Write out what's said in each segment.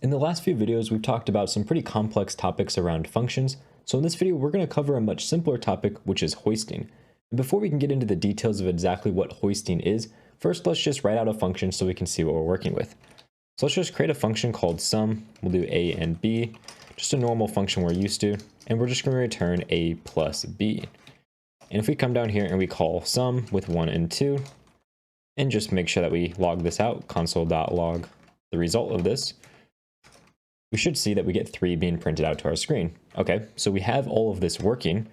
In the last few videos, we've talked about some pretty complex topics around functions, so in this video, we're going to cover a much simpler topic, which is hoisting. And before we can get into the details of exactly what hoisting is, first let's just write out a function so we can see what we're working with. So let's just create a function called sum. We'll do a and b, just a normal function we're used to, and we're just going to return a plus b. And if we come down here and we call sum with 1 and 2, and just make sure that we log this out, console.log the result of this, we should see that we get 3 being printed out to our screen. Okay, so we have all of this working.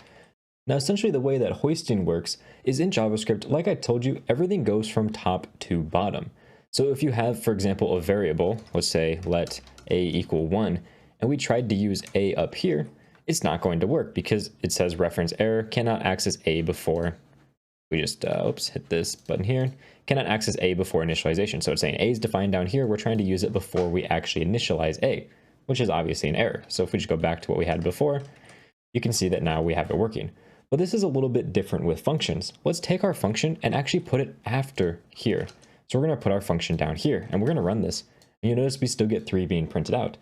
Now, essentially the way that hoisting works is in JavaScript, like I told you, everything goes from top to bottom. So if you have, for example, a variable, let's say let a equal 1, and we tried to use a up here, it's not going to work because it says reference error, cannot access a before. We just, hit this button here, cannot access a before initialization. So it's saying a is defined down here, we're trying to use it before we actually initialize a, which is obviously an error. So if we just go back to what we had before, you can see that now we have it working. But this is a little bit different with functions. Let's take our function and actually put it after here. So we're going to put our function down here and we're going to run this. And you notice we still get 3 being printed out.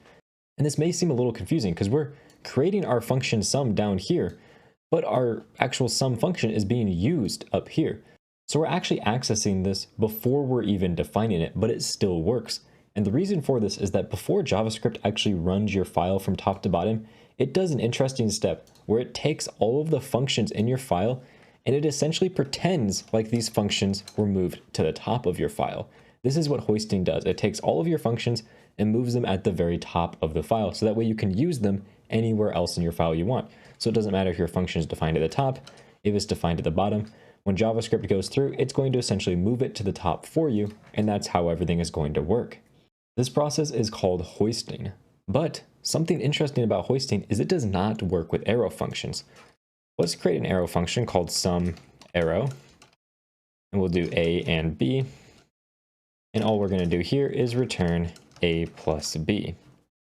And this may seem a little confusing because we're creating our function sum down here, but our actual sum function is being used up here. So we're actually accessing this before we're even defining it, but it still works. And the reason for this is that before JavaScript actually runs your file from top to bottom, it does an interesting step where it takes all of the functions in your file and it essentially pretends like these functions were moved to the top of your file. This is what hoisting does. It takes all of your functions and moves them at the very top of the file, so that way you can use them anywhere else in your file you want. So it doesn't matter if your function is defined at the top, if it's defined at the bottom. When JavaScript goes through, it's going to essentially move it to the top for you, and that's how everything is going to work. This process is called hoisting. But something interesting about hoisting is it does not work with arrow functions. Let's create an arrow function called sum arrow, and we'll do a and b. And all we're going to do here is return a plus b.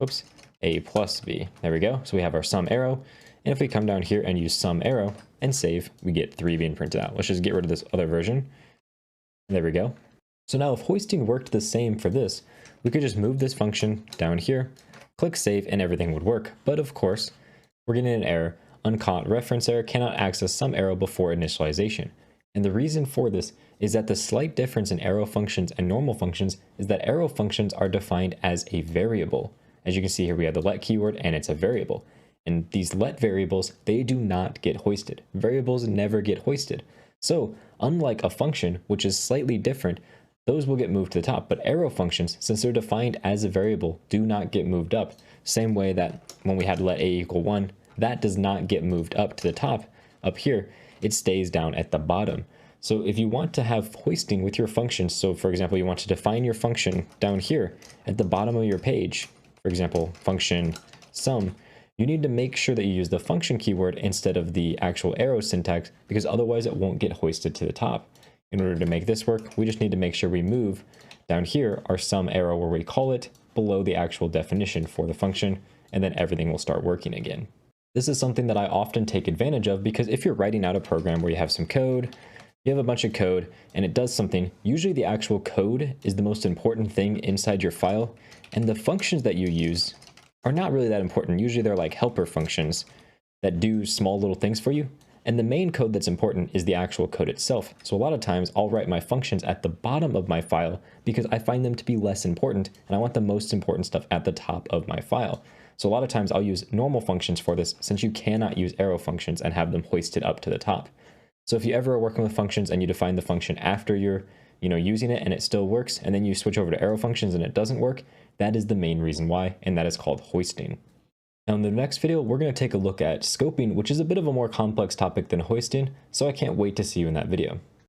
Oops, a plus b. There we go. So we have our sum arrow. And if we come down here and use sum arrow and save, we get 3 being printed out. Let's just get rid of this other version. There we go. So now if hoisting worked the same for this, we could just move this function down here, click save, and everything would work. But of course, we're getting an error. Uncaught reference error, cannot access sum arrow before initialization. And the reason for this is that the slight difference in arrow functions and normal functions is that arrow functions are defined as a variable. As you can see here, we have the let keyword and it's a variable. And these let variables, they do not get hoisted. Variables never get hoisted. So unlike a function, which is slightly different, those will get moved to the top. But arrow functions, since they're defined as a variable, do not get moved up. Same way that when we had let a equal 1, that does not get moved up to the top. Up here, it stays down at the bottom. So if you want to have hoisting with your functions, so for example, you want to define your function down here at the bottom of your page, for example, function sum, you need to make sure that you use the function keyword instead of the actual arrow syntax, because otherwise it won't get hoisted to the top. In order to make this work, we just need to make sure we move down here our sum arrow where we call it below the actual definition for the function, and then everything will start working again. This is something that I often take advantage of because if you're writing out a program where you have some code, you have a bunch of code and it does something, usually the actual code is the most important thing inside your file, and the functions that you use are not really that important. Usually they're like helper functions that do small little things for you. And the main code that's important is the actual code itself. So a lot of times I'll write my functions at the bottom of my file because I find them to be less important and I want the most important stuff at the top of my file. So a lot of times I'll use normal functions for this since you cannot use arrow functions and have them hoisted up to the top. So if you ever are working with functions and you define the function after you're using it and it still works, and then you switch over to arrow functions and it doesn't work, that is the main reason why, and that is called hoisting. Now in the next video, we're going to take a look at scoping, which is a bit of a more complex topic than hoisting, so I can't wait to see you in that video.